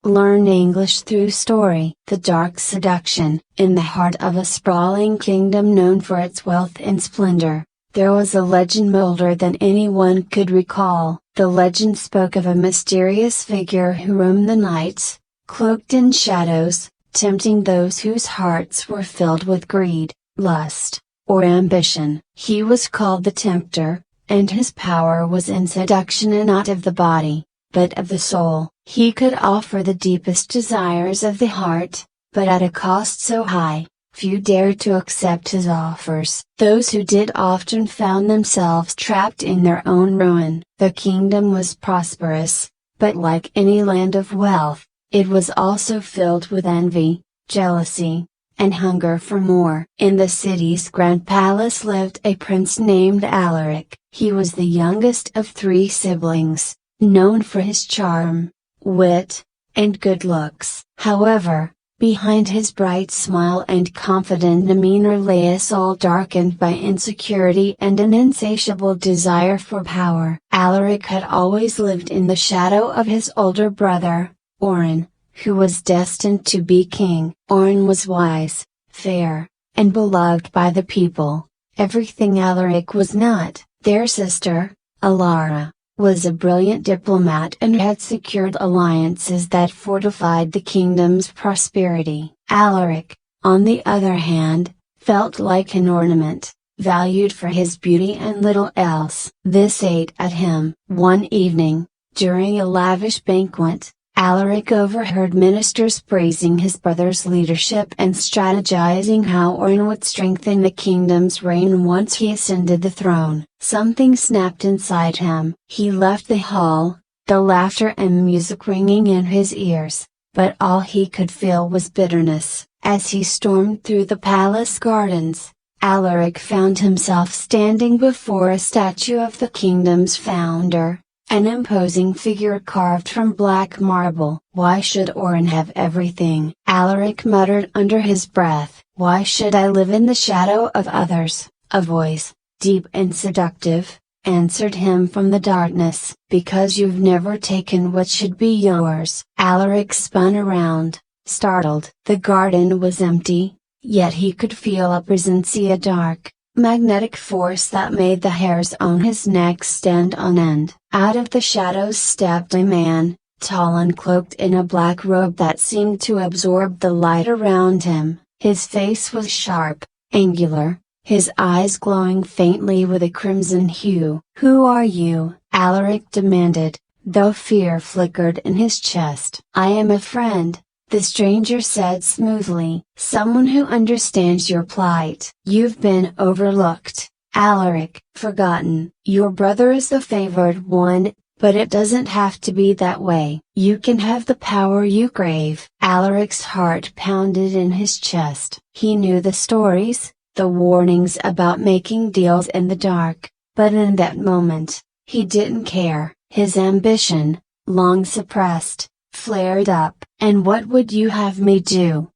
Learn English through story. The dark seduction. In the heart of a sprawling kingdom known for its wealth and splendor, there was a legend older than anyone could recall. The legend spoke of a mysterious figure who roamed the nights, cloaked in shadows, tempting those whose hearts were filled with greed, lust, or ambition. He was called the Tempter, and his power was in seduction and not of the body, but of the soul. He could offer the deepest desires of the heart, but at a cost so high, few dared to accept his offers. Those who did often found themselves trapped in their own ruin. The kingdom was prosperous, but like any land of wealth, it was also filled with envy, jealousy, and hunger for more. In the city's grand palace lived a prince named Alaric. He was the youngest of 3 siblings, known for his charm, wit, and good looks. However, behind his bright smile and confident demeanor lay a soul darkened by insecurity and an insatiable desire for power. Alaric had always lived in the shadow of his older brother, Orin, who was destined to be king. Orin was wise, fair, and beloved by the people, everything Alaric was not. Their sister, Alara, was a brilliant diplomat and had secured alliances that fortified the kingdom's prosperity. Alaric, on the other hand, felt like an ornament, valued for his beauty and little else. This ate at him. One evening, during a lavish banquet, Alaric overheard ministers praising his brother's leadership and strategizing how Orin would strengthen the kingdom's reign once he ascended the throne. Something snapped inside him. He left the hall, the laughter and music ringing in his ears, but all he could feel was bitterness. As he stormed through the palace gardens, Alaric found himself standing before a statue of the kingdom's founder, an imposing figure carved from black marble. Why should Orin have everything? Alaric muttered under his breath. Why should I live in the shadow of others? A voice, deep and seductive, answered him from the darkness. Because you've never taken what should be yours. Alaric spun around, startled. The garden was empty, yet he could feel a presence, a dark, magnetic force that made the hairs on his neck stand on end. Out of the shadows stepped a man, tall and cloaked in a black robe that seemed to absorb the light around him. His face was sharp, angular, his eyes glowing faintly with a crimson hue. Who are you? Alaric demanded, though fear flickered in his chest. I am a friend, the stranger said smoothly. Someone who understands your plight. You've been overlooked, Alaric. Forgotten. Your brother is the favored one, but it doesn't have to be that way. You can have the power you crave. Alaric's heart pounded in his chest. He knew the stories, the warnings about making deals in the dark, but in that moment, he didn't care. His ambition, long suppressed, flared up. And what would you have me do?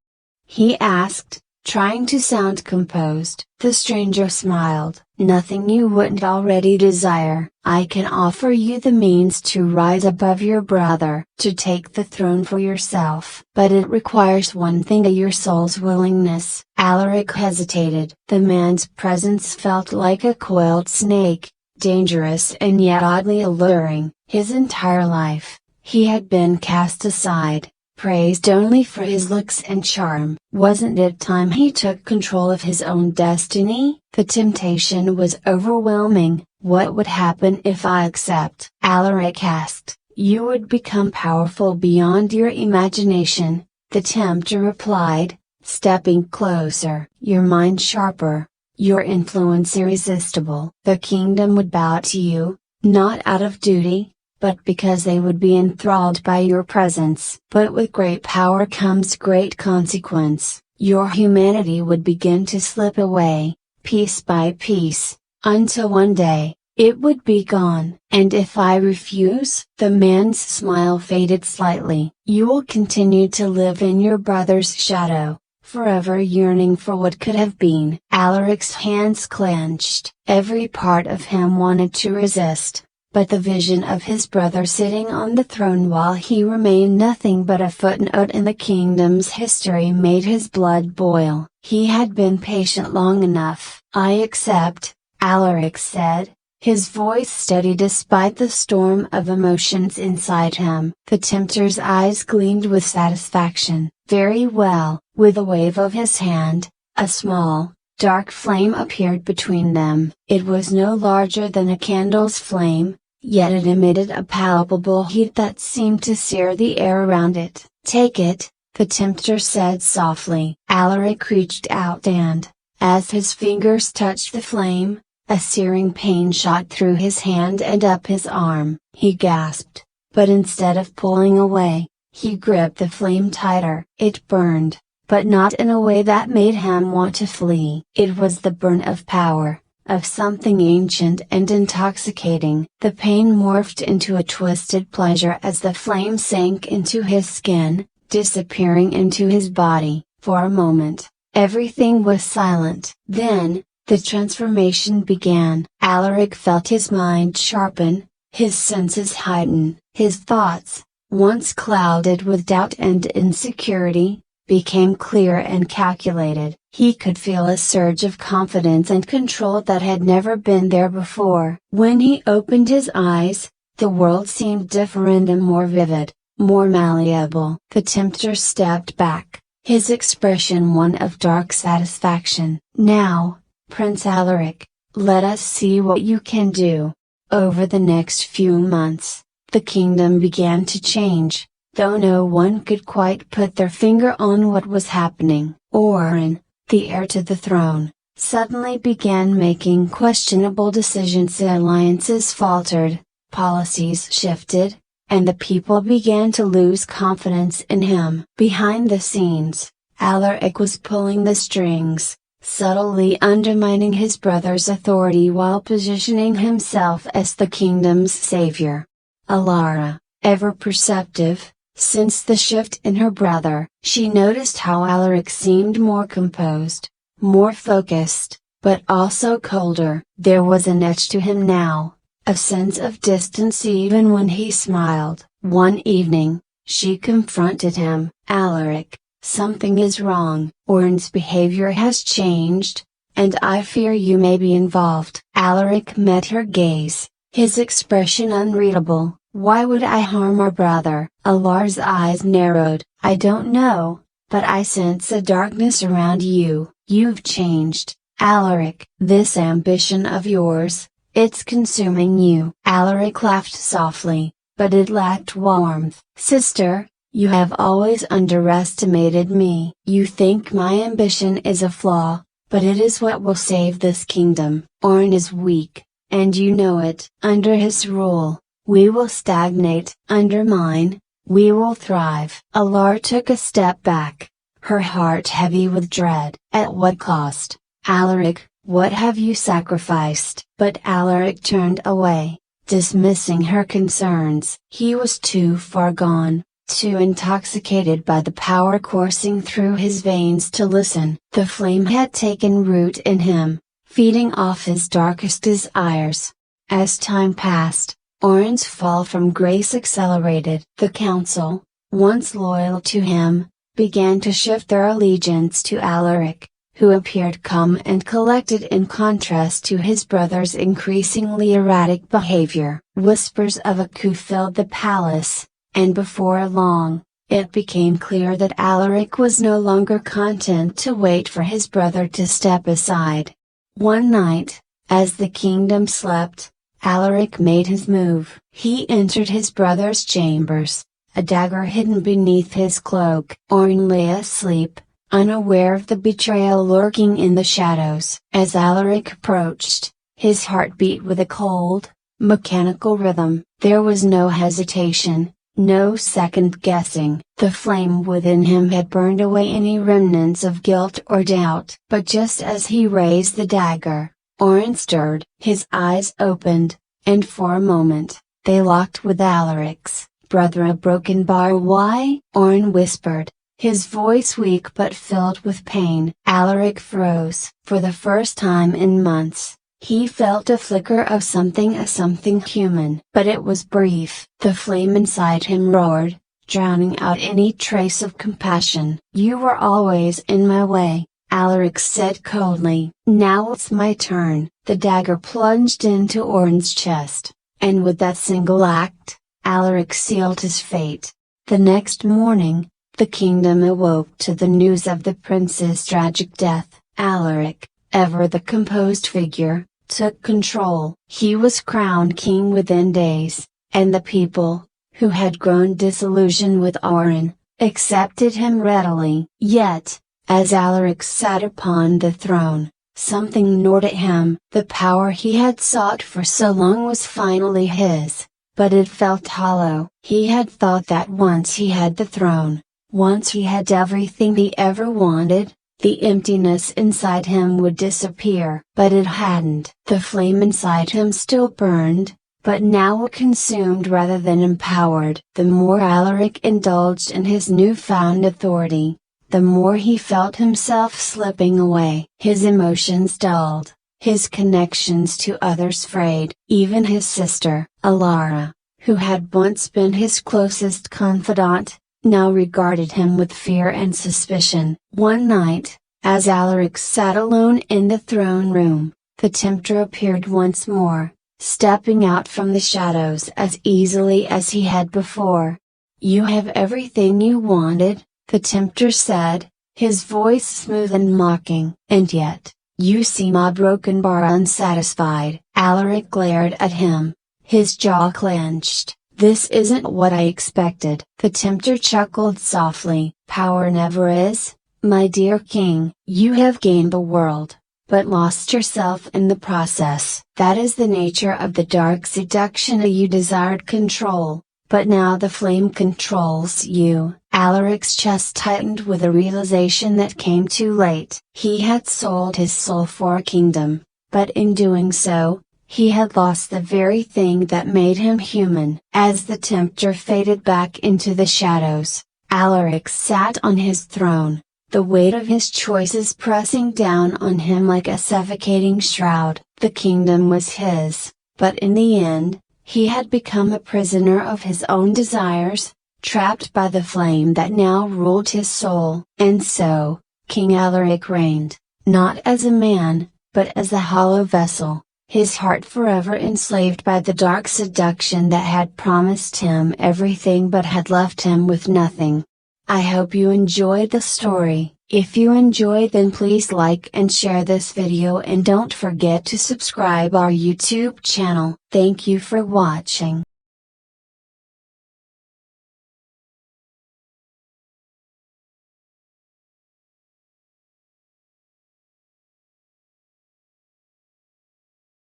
He asked, trying to sound composed. The stranger smiled. Nothing you wouldn't already desire. I can offer you the means to rise above your brother, to take the throne for yourself. But it requires one thing, your soul's willingness. Alaric hesitated. The man's presence felt like a coiled snake, dangerous and yet oddly alluring. His entire life, he had been cast aside, praised only for his looks and charm. Wasn't it time he took control of his own destiny? The temptation was overwhelming. What would happen if I accept? Alaric asked. You would become powerful beyond your imagination, the tempter replied, stepping closer. Your mind sharper, your influence irresistible. The kingdom would bow to you, not out of duty, but because they would be enthralled by your presence. But with great power comes great consequence. Your humanity would begin to slip away, piece by piece, until one day, it would be gone. And if I refuse? The man's smile faded slightly. You will continue to live in your brother's shadow, forever yearning for what could have been. Alaric's hands clenched. Every part of him wanted to resist, but the vision of his brother sitting on the throne while he remained nothing but a footnote in the kingdom's history made his blood boil. He had been patient long enough. "I accept," Alaric said, his voice steady despite the storm of emotions inside him. The tempter's eyes gleamed with satisfaction. "Very well." With a wave of his hand, a small, dark flame appeared between them. It was no larger than a candle's flame, yet it emitted a palpable heat that seemed to sear the air around it. "Take it," the tempter said softly. Alaric reached out and, as his fingers touched the flame, a searing pain shot through his hand and up his arm. He gasped, but instead of pulling away, he gripped the flame tighter. It burned, but not in a way that made him want to flee. It was the burn of power, of something ancient and intoxicating. The pain morphed into a twisted pleasure as the flame sank into his skin, disappearing into his body. For a moment, everything was silent. Then, the transformation began. Alaric felt his mind sharpen, his senses heighten. His thoughts, once clouded with doubt and insecurity, became clear and calculated. He could feel a surge of confidence and control that had never been there before. When he opened his eyes, the world seemed different and more vivid, more malleable. The tempter stepped back, his expression one of dark satisfaction. "Now, Prince Alaric, let us see what you can do." Over the next few months, the kingdom began to change, though no one could quite put their finger on what was happening. Orin, the heir to the throne, suddenly began making questionable decisions. Alliances faltered, policies shifted, and the people began to lose confidence in him. Behind the scenes, Alaric was pulling the strings, subtly undermining his brother's authority while positioning himself as the kingdom's savior. Alara, ever perceptive, sensed the shift in her brother. She noticed how Alaric seemed more composed, more focused, but also colder. There was an edge to him now, a sense of distance even when he smiled. One evening, she confronted him. "Alaric, something is wrong. Orin's behavior has changed, and I fear you may be involved." Alaric met her gaze, his expression unreadable. "Why would I harm our brother?" Alara's eyes narrowed. "I don't know, but I sense a darkness around you. You've changed, Alaric. This ambition of yours, it's consuming you." Alaric laughed softly, but it lacked warmth. "Sister, you have always underestimated me. You think my ambition is a flaw, but it is what will save this kingdom. Orin is weak, and you know it. Under his rule, we will stagnate. Under mine, we will thrive." Alara took a step back, her heart heavy with dread. "At what cost, Alaric? What have you sacrificed?" But Alaric turned away, dismissing her concerns. He was too far gone, too intoxicated by the power coursing through his veins to listen. The flame had taken root in him, feeding off his darkest desires. As time passed, Orin's fall from grace accelerated. The council, once loyal to him, began to shift their allegiance to Alaric, who appeared calm and collected in contrast to his brother's increasingly erratic behavior. Whispers of a coup filled the palace, and before long, it became clear that Alaric was no longer content to wait for his brother to step aside. One night, as the kingdom slept, Alaric made his move. He entered his brother's chambers, a dagger hidden beneath his cloak. Orin lay asleep, unaware of the betrayal lurking in the shadows. As Alaric approached, his heart beat with a cold, mechanical rhythm. There was no hesitation, no second guessing. The flame within him had burned away any remnants of guilt or doubt. But just as he raised the dagger, Orin stirred. His eyes opened, and for a moment, they locked with Alaric's. "Brother, a broken bar." "Why?" Orin whispered, his voice weak but filled with pain. Alaric froze. For the first time in months, He felt a flicker of something human. But it was brief. The flame inside him roared, drowning out any trace of compassion. "You were always in my way," Alaric said coldly. "Now it's my turn." The dagger plunged into Orin's chest, and with that single act, Alaric sealed his fate. The next morning, the kingdom awoke to the news of the prince's tragic death. Alaric, ever the composed figure, took control. He was crowned king within days, and the people, who had grown disillusioned with Orin, accepted him readily. Yet, as Alaric sat upon the throne, something gnawed at him. The power he had sought for so long was finally his, but it felt hollow. He had thought that once he had the throne, once he had everything he ever wanted, the emptiness inside him would disappear. But it hadn't. The flame inside him still burned, but now it consumed rather than empowered. The more Alaric indulged in his newfound authority, the more he felt himself slipping away. His emotions dulled, his connections to others frayed. Even his sister, Alara, who had once been his closest confidant, now regarded him with fear and suspicion. One night, as Alaric sat alone in the throne room, the tempter appeared once more, stepping out from the shadows as easily as he had before. "You have everything you wanted," the tempter said, his voice smooth and mocking. "And yet, you seem broken bar unsatisfied." Alaric glared at him, his jaw clenched. "This isn't what I expected." The tempter chuckled softly. "Power never is, my dear king. You have gained the world, but lost yourself in the process. That is the nature of the dark seduction. You desired control, but now the flame controls you." Alaric's chest tightened with a realization that came too late. He had sold his soul for a kingdom, but in doing so, he had lost the very thing that made him human. As the tempter faded back into the shadows, Alaric sat on his throne, the weight of his choices pressing down on him like a suffocating shroud. The kingdom was his, but in the end, he had become a prisoner of his own desires, trapped by the flame that now ruled his soul. And so, King Alaric reigned, not as a man, but as a hollow vessel, his heart forever enslaved by the dark seduction that had promised him everything but had left him with nothing. I hope you enjoyed the story. If you enjoyed, then please like and share this video, and don't forget to subscribe our YouTube channel. Thank you for watching.